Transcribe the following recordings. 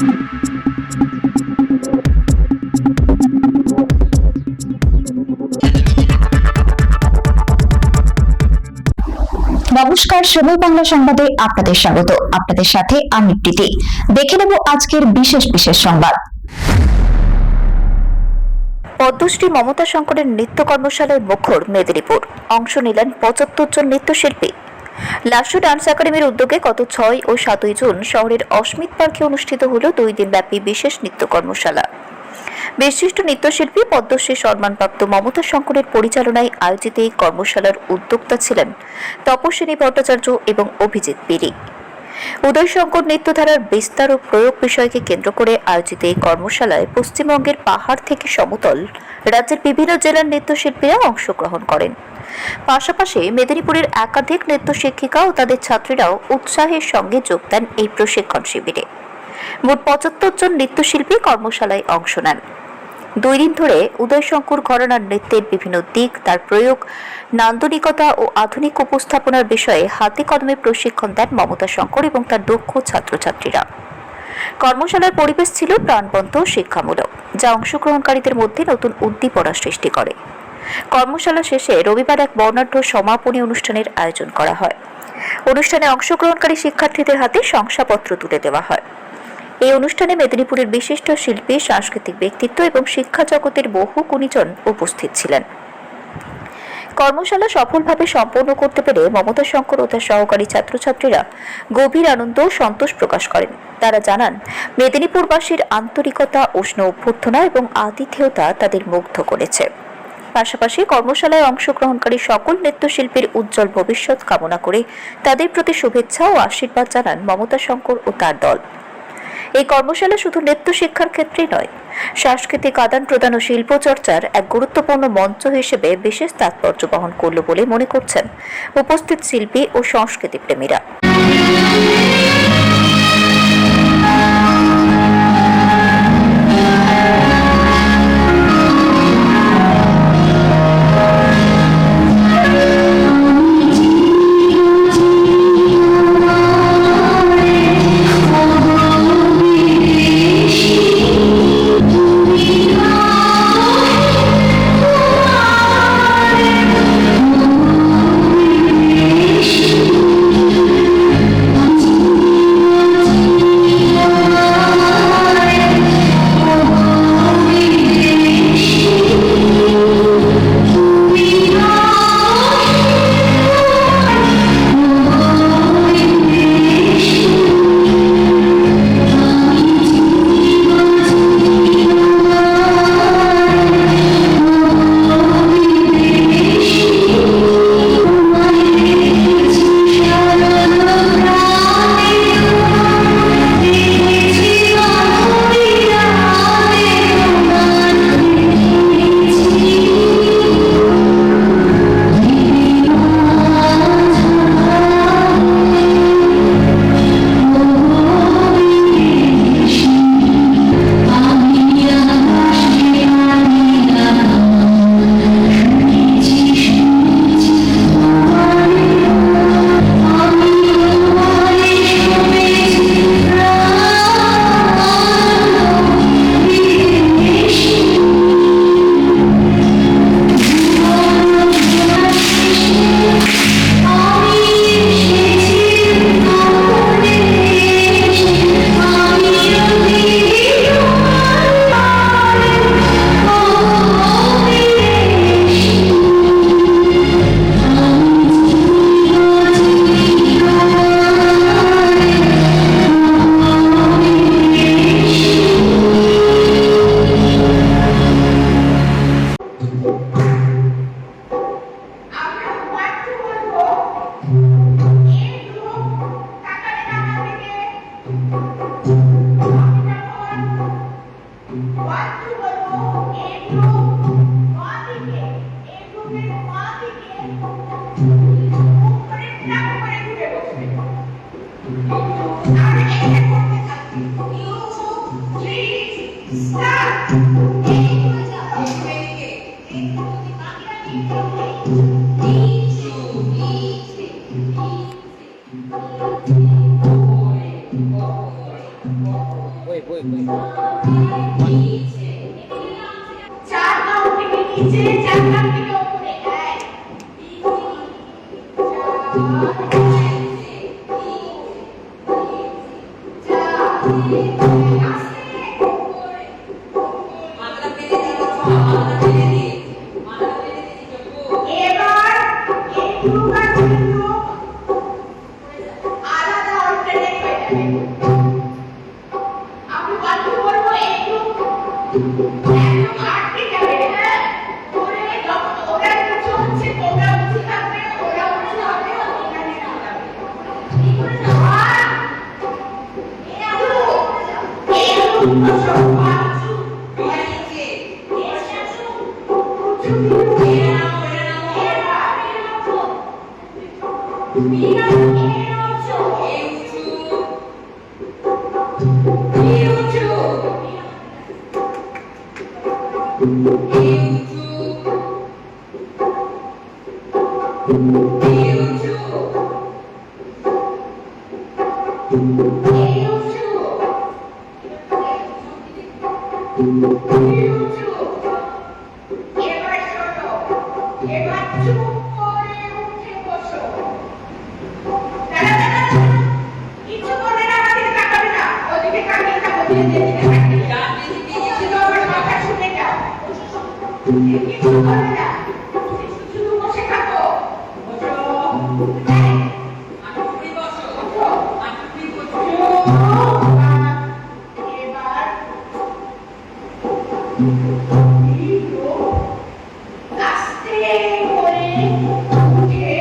নমস্কার, সময় বাংলা সংবাদে আপনাদের স্বাগত। আপনাদের সাথে আমি প্রীতি। দেখে নেব আজকের বিশেষ সংবাদ। পদ্মশ্রী মমতা শঙ্করের নৃত্য কর্মশালায় মুখর মেদিনীপুর। অংশ নিলেন ৭৫ জন নৃত্যশিল্পী। লাস্য ডান্স একাডেমির উদ্যোগে গত ৬ ও ৭ জুন শহরের অস্মিত পার্কে অনুষ্ঠিত হল ২ দিনব্যাপী বিশেষ নৃত্য কর্মশালা। বিশিষ্ট নৃত্যশিল্পী পদ্মশ্রী সম্মানপ্রাপ্ত মমতা শঙ্করের পরিচালনায় আয়োজিত এই কর্মশালার উদ্যোক্তা ছিলেন তপস্বিনী ভট্টাচার্য এবং অভিজিৎ পিরি। উদয় শঙ্কর নৃত্যধারার বিস্তার ও প্রয়োগ বিষয়কে কেন্দ্র করে আয়োজিত এই কর্মশালায় পশ্চিমবঙ্গের পাহাড় থেকে সমতল রাজ্যের বিভিন্ন জেলার নৃত্যশিল্পীরা অংশগ্রহণ করেন। পাশাপাশি মেদিনীপুরের একাধিক নৃত্য শিক্ষিকা ও তাদের ছাত্রীরাও উৎসাহের সঙ্গে যোগ দেন এই প্রশিক্ষণ শিবিরে। মোট ৭৫ জন নৃত্যশিল্পী কর্মশালায় অংশ নেন। ২ দিন ধরে উদয় শঙ্কর ঘরানার নৃত্যের বিভিন্ন দিক, তার প্রয়োগ, নান্দনিকতা ও আধুনিক উপস্থাপনার বিষয়ে হাতে কলমে প্রশিক্ষণ দেন মমতা শঙ্কর এবং তার দক্ষ ছাত্রছাত্রীরা। কর্মশালার পরিবেশ ছিল প্রাণবন্ত শিক্ষামূলক, যা অংশগ্রহণকারীদের মধ্যে নতুন উদ্দীপনা সৃষ্টি করে। কর্মশালা শেষে রবিবার এক বর্ণাঢ্য সমাপনী অনুষ্ঠানের আয়োজন করা হয়। অনুষ্ঠানে অংশগ্রহণকারী শিক্ষার্থীদের হাতে শংসাপত্র তুলে দেওয়া হয়। এই অনুষ্ঠানে মেদিনীপুরের বিশিষ্ট শিল্পী, সাংস্কৃতিক ব্যক্তিত্ব এবং শিক্ষা জগতের বহু গুণীজন উপস্থিত ছিলেন। কর্মশালা সফলভাবে সম্পন্ন করতে পেরে মমতা শঙ্কর ও তার সহকারী ছাত্রছাত্রীরা গভীর আনন্দ ও সন্তোষ প্রকাশ করেন। তারা জানান, মেদিনীপুরবাসীর আন্তরিকতা, উষ্ণ অভ্যর্থনা এবং আতিথেয়তা তাদের মুগ্ধ করেছে। পাশাপাশি কর্মশালায় অংশগ্রহণকারী সকল নৃত্যশিল্পীর উজ্জ্বল ভবিষ্যৎ কামনা করে তাদের প্রতি শুভেচ্ছা ও আশীর্বাদ জানান মমতা শঙ্কর ও তার দল। এই কর্মশালা শুধু নৃত্য শিক্ষার ক্ষেত্রেই নয়, সাংস্কৃতিক আদান প্রদান ও শিল্প চর্চার এক গুরুত্বপূর্ণ মঞ্চ হিসেবে বিশেষ তাৎপর্য বহন করল বলে মনে করছেন উপস্থিত শিল্পী ও সংস্কৃতি প্রেমীরা। চার নাম থেকে নিচে, চার নাম থেকে উপরে। এবার এই গ্রুপের জন্য আলাদা অল্টারনেট হয়ে যাবে। আমি বাকি বলবো এই গ্রুপ একদম আটকে যাবে, হ্যাঁ? ওরা যখন ওরা কিছু হচ্ছে তোমরা বুঝে থাকবে, ওরা বুঝে হবে, ওরা নিয়ে যাবে। কি করে যাওয়া? এই গ্রুপ সব পাঁচু হয়েছে। এবার শোনো, এবার চুপ করে উঠে বসো। দাঁড়া, দাঁড়া, দাঁড়া। কিছু বলবে না, আমাদের তাকাবে না। ওদিকে তাকিয়ে থাকো, যেদিকে তাকিয়ে। শুধু আমার কথা শুনে যাও। কিছু বলবে না। শুধু বসে থাকো। বসো। এই, ওঠো। এবার আস্তে করে উঠে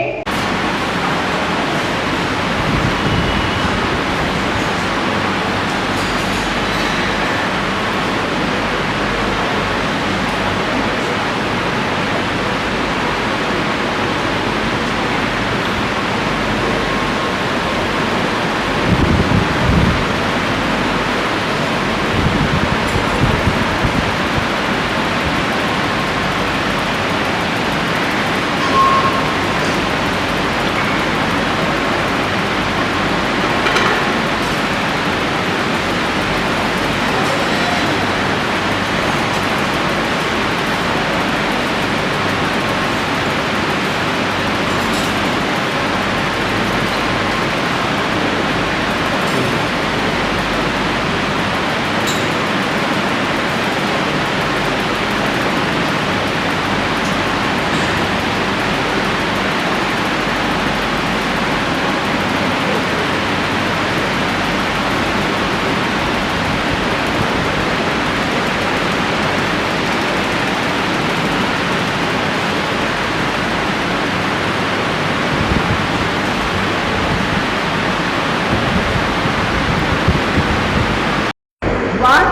one,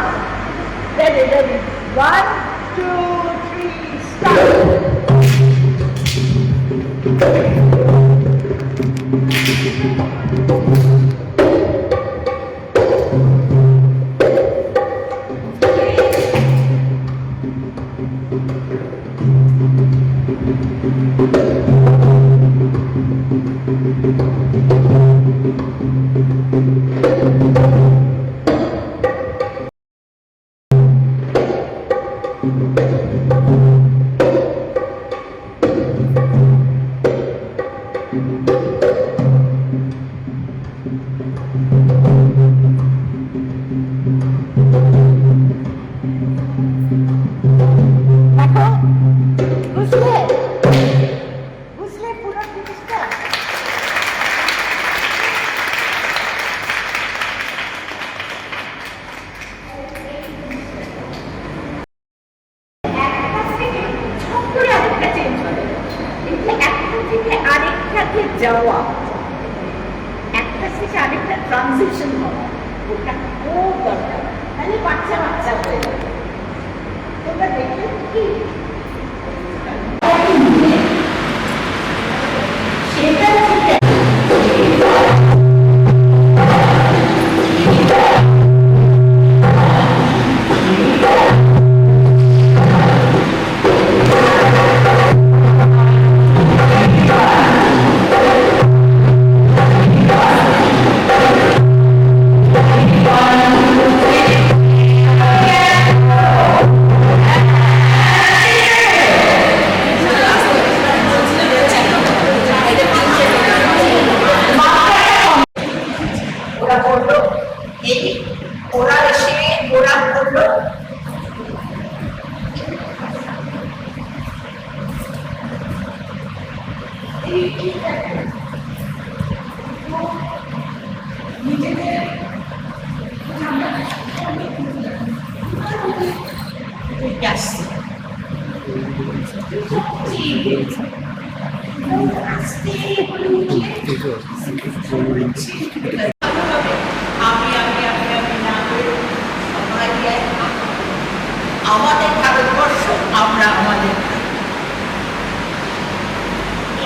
ready, 1, 2, 3, start. যাওয়া একটা থেকে আরেকটা ট্রানজিশন হওয়া ওটা খুব দরকার, তাহলে বাচ্চা বাচ্চা হয়ে যাবে। তোমরা দেখলে কি সেটা থেকে ওরা এসে ওরা করলো নিজেদের আমাদের ভারতবর্ষ, আমরা আমাদের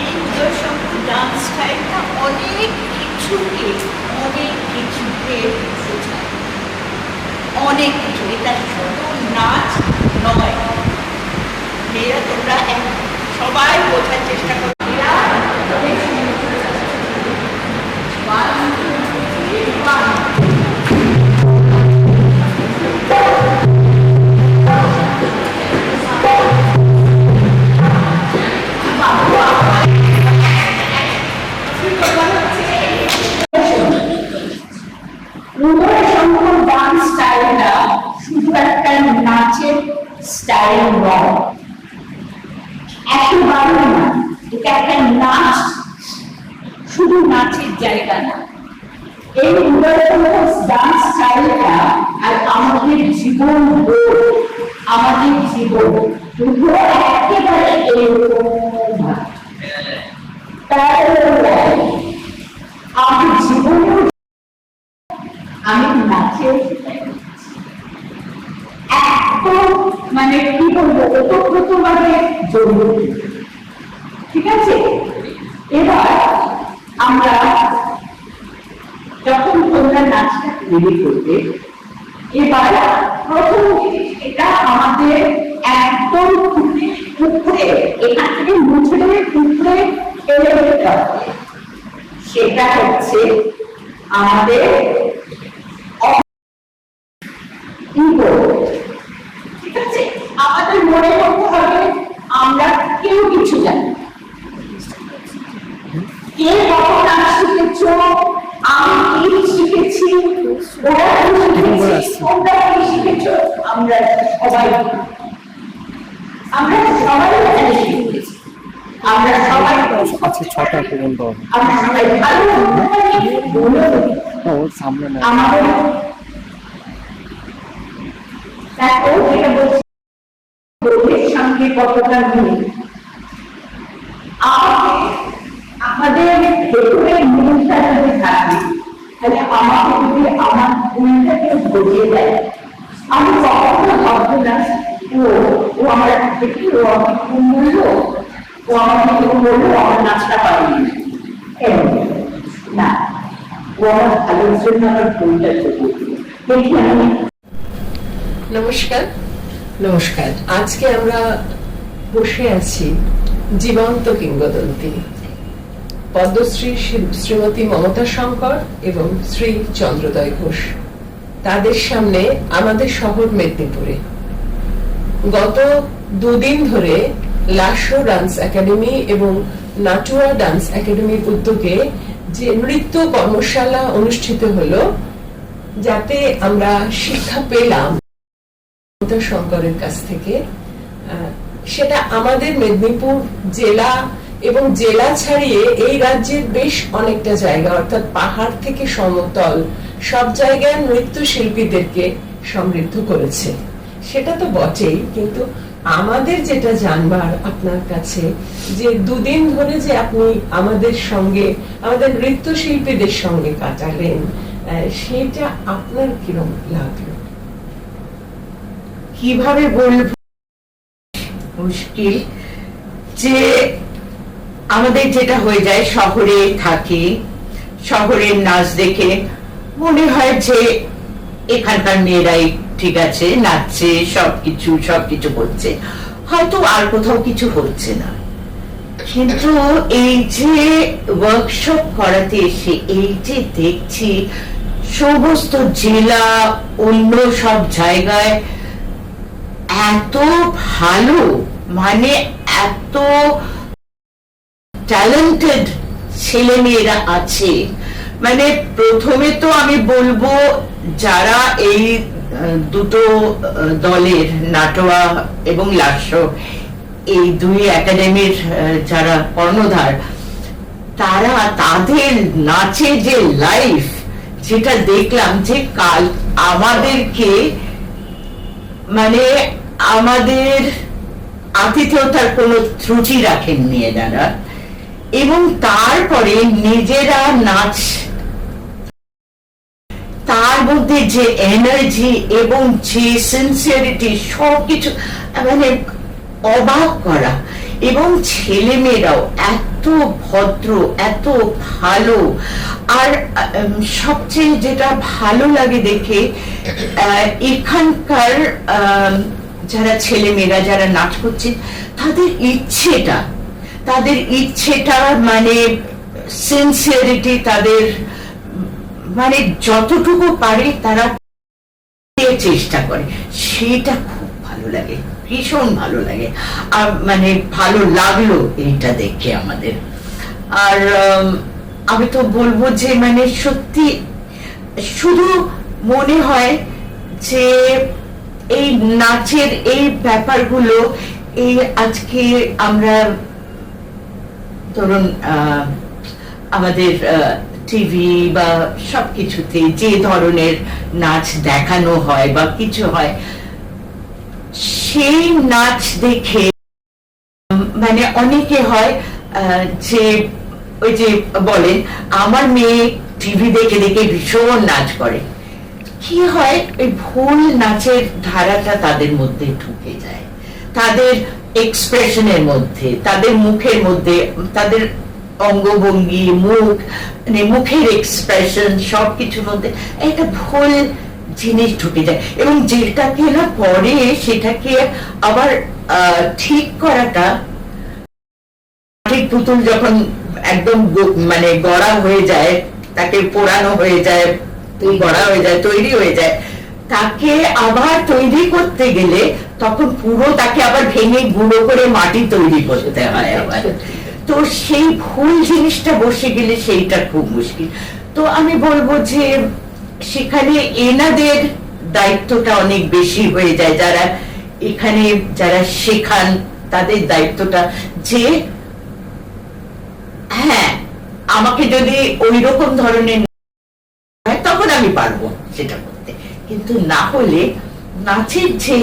এই উদয় শঙ্কর ডান্স স্টাইলটা অনেক কিছুকে বোঝায়, অনেক কিছু। এটা শুধু নাচ নয়, মেয়েরা তোমরা সবাই বোঝার চেষ্টা করো। নাচের স্টাইল নয়, একেবারে না। এটা একটা নাচ, শুধু নাচের জায়গা না। এই ডান্স স্টাইলটা আর আমাদের জীবন, আমাদের জীবন দুটো একেবারে এরকম। আমার জীবন আমি নাচের মানে কি বলবো, ওতপ্রোতভাবে জড়িত। ঠিক আছে, এবার আমরা যখন তোমরা নাচটা তৈরি করবে, এবার প্রথম জিনিস এটা আমাদের একদম উপরে, এখান থেকে মুছে উপরে ফেলে দিতে হবে। সেটা হচ্ছে আমাদের ইগো। ঠিক আছে, আমাদের মনে করতে হবে আমরা কেউ কিছু জানি। কে কখন নাচ শিখেছ, আমি কি শিখেছি, ওরা কি শিখেছি, তোমরা কি শিখেছ, আমরা সবাই এখানে শিখেছি। আমরা সবাই আছে 6টা পর্যন্ত। আমরা সবাই ভালো সামনে আমাদের দেখো যেটা বলছি সঙ্গে কতটা মিল। আমাদের ভেতরের মনটা যদি থাকে, তাহলে আমাকে যদি আমার ভুলটাকে বুঝিয়ে দেয়, আমি কখনো ভাববো না ও আমার দেখি, ও আমাকে খুব বললো, ও আমাকে কেউ বললো আমার নাচটা পারিনি, না, ও আমার ভালোর জন্য আমার ভুলটা চলে দেখি আমি। নমস্কার। আজকে আমরা বসে আছি জীবন্ত কিংবদন্তি পদ্মশ্রী শ্রীমতী মমতা শঙ্কর এবং শ্রী চন্দ্রোদয় ঘোষ, তাদের সামনে আমাদের শহর মেদিনীপুরে গত দুদিন ধরে লাস্য ডান্স একাডেমি এবং নাটুয়া ডান্স একাডেমির উদ্যোগে যে নৃত্য কর্মশালা অনুষ্ঠিত হলো, যাতে আমরা শিক্ষা পেলাম মমতা শঙ্করের কাছ থেকে, সেটা আমাদের মেদিনীপুর জেলা এবং জেলা ছাড়িয়ে এই রাজ্যের বেশ অনেকটা জায়গা, অর্থাৎ পাহাড় থেকে সমতল সব জায়গায় নৃত্য শিল্পীদেরকে সমৃদ্ধ করেছে। সেটা তো বটেই, কিন্তু আমাদের যেটা জানবার আপনার কাছে, যে দুদিন ধরে যে আপনি আমাদের সঙ্গে, আমাদের নৃত্য শিল্পীদের সঙ্গে কাটালেন, সেটা আপনার কিরকম লাগলো? কিভাবে বলবো, মুশকিল। যে আমাদের যেটা হয়ে যায়, শহরে থাকি, শহরের নাচ দেখে মনে হয় যে এখানকার মেয়েরাই ঠিক আছে, নাচছে, সবকিছু করছে, হয়তো আর কোথাও কিছু হচ্ছে না। কিন্তু এই যে ওয়ার্কশপ করাতে এসে এই যে দেখছি সমস্ত জেলা, অন্য সব জায়গায় এত ভালো, মানে এত ট্যালেন্টেড ছেলে মেয়েরা আছে। মানে প্রথমে তো আমি বলবো যারা এই দুটো দলের নাটোয়া এবং লাস্য এই দুই একাডেমির যারা কর্ণধার, তারা তাদের নাচে যে লাইফ, যেটা দেখলাম যে কাল আমাদেরকে মানে আমাদের আতিথেয়তার কোনো ত্রুটি রাখেননি এনারা, এবং তারপরে নিজেরা নাচ, তার মধ্যে যে এনার্জি এবং যে সিনসিয়ারিটি, সবকিছু মানে অবাক করা। এবং ছেলে মেয়েরাও এত ভদ্র, এত ভালো। আর সবচেয়ে যেটা ভালো লাগে দেখে, এখানকার যারা ছেলে মেয়েরা যারা নাচ করছে, তাদের ইচ্ছেটা মানে সিনসিয়ারিটি, তাদের মানে যতটুকু পারে তারা চেষ্টা করে, সেটা খুব ভালো লাগে, ভীষণ ভালো লাগে। আর মানে ভালো লাগলো এইটা দেখে আমাদের। আর আমি তো বলবো যে মানে সত্যি শুধু মনে হয় যে এই নাচের এই ব্যাপারগুলো, এই আজকে আমরা ধরুন আমাদের টিভি বা সবকিছুতে যে ধরনের নাচ দেখানো হয় বা কিছু হয়, সেই নাচ দেখে মানে অনেকে হয় যে ওই যে বলেন আমার মেয়ে টিভি দেখে দেখে ভীষণ নাচ করে, কি হয় ওই ভুল নাচের ধারাটা তাদের মধ্যে ঢুকে যায়, তাদের এক্সপ্রেশনের মধ্যে, তাদের মুখের মধ্যে, তাদের অঙ্গভঙ্গি, মুখ মানে মুখের এক্সপ্রেশন সবকিছুর মধ্যে একটা ভুল জিনিস ঢুকে যায়। এবং যেটাকে না পরে সেটাকে আবার ঠিক করাটা, পুতুল যখন একদম মানে গড়া হয়ে যায়, তাকে পোড়ানো হয়ে যায়, গড়া হয়ে যায়, তৈরি হয়ে যায়, তাকে আবার তৈরি করতে গেলে তখন পুরো তাকে আবার ভেঙে গুঁড়ো করে মাটি তৈরি করতে হয় আবার। তো সেই ভুল জিনিসটা বসে গেলে সেইটা খুব মুশকিল। তো আমি বলবো যে সেখানে এনাদের দায়িত্বটা অনেক বেশি হয়ে যায়, যারা এখানে যারা শেখান তাদের দায়িত্বটা, যে হ্যাঁ আমাকে যদি ওই রকম ধরনের হয় তখন আমি পারবো সেটা করতে, কিন্তু না হলে নাচের যে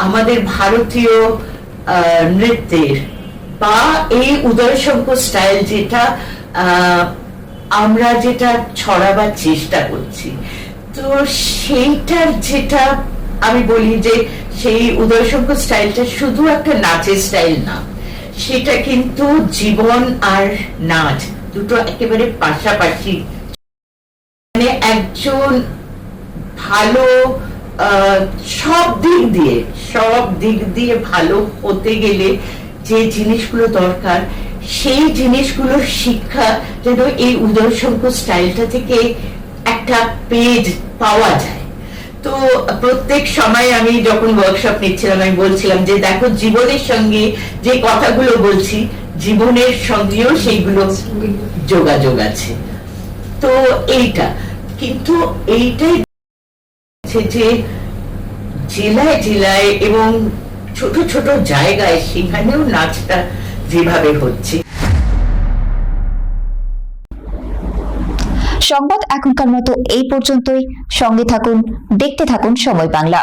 আমাদের ভারতীয় নৃত্যের বা এই উদয়শঙ্কর স্টাইল, যেটা আমরা যেটা ছড়াবার চেষ্টা করছি, তো সেইটার যেটা আমি বলি যে সেই উদয়শঙ্কর স্টাইলটা শুধু একটা নাচের স্টাইল না, সেটা কিন্তু জীবন আর নাচ দুটো একেবারে পাশাপাশি। মানে একজন ভালো সব দিক দিয়ে ভালো হতে গেলে যে জিনিসগুলো দরকার, সেই জিনিসগুলোর শিক্ষা যেন এই উদয়শঙ্কর স্টাইলটা থেকে একটা পেজ পাওয়া যায়। তো প্রত্যেক সময় আমি যখন ওয়ার্কশপ নিচ্ছিলাম, আমি বলছিলাম যে দেখো জীবনের সঙ্গে যে কথাগুলো বলছি, জীবনের সঙ্গেও সেইগুলো যোগাযোগ আছে। তো এইটা কিন্তু এইটাই যে জেলায় জেলায় এবং ছোট ছোট জায়গায় সেখানেও নাচটা যেভাবে হচ্ছে। সংবাদ এখনকার মতো এই পর্যন্তই। সঙ্গে থাকুন, দেখতে থাকুন সময় বাংলা।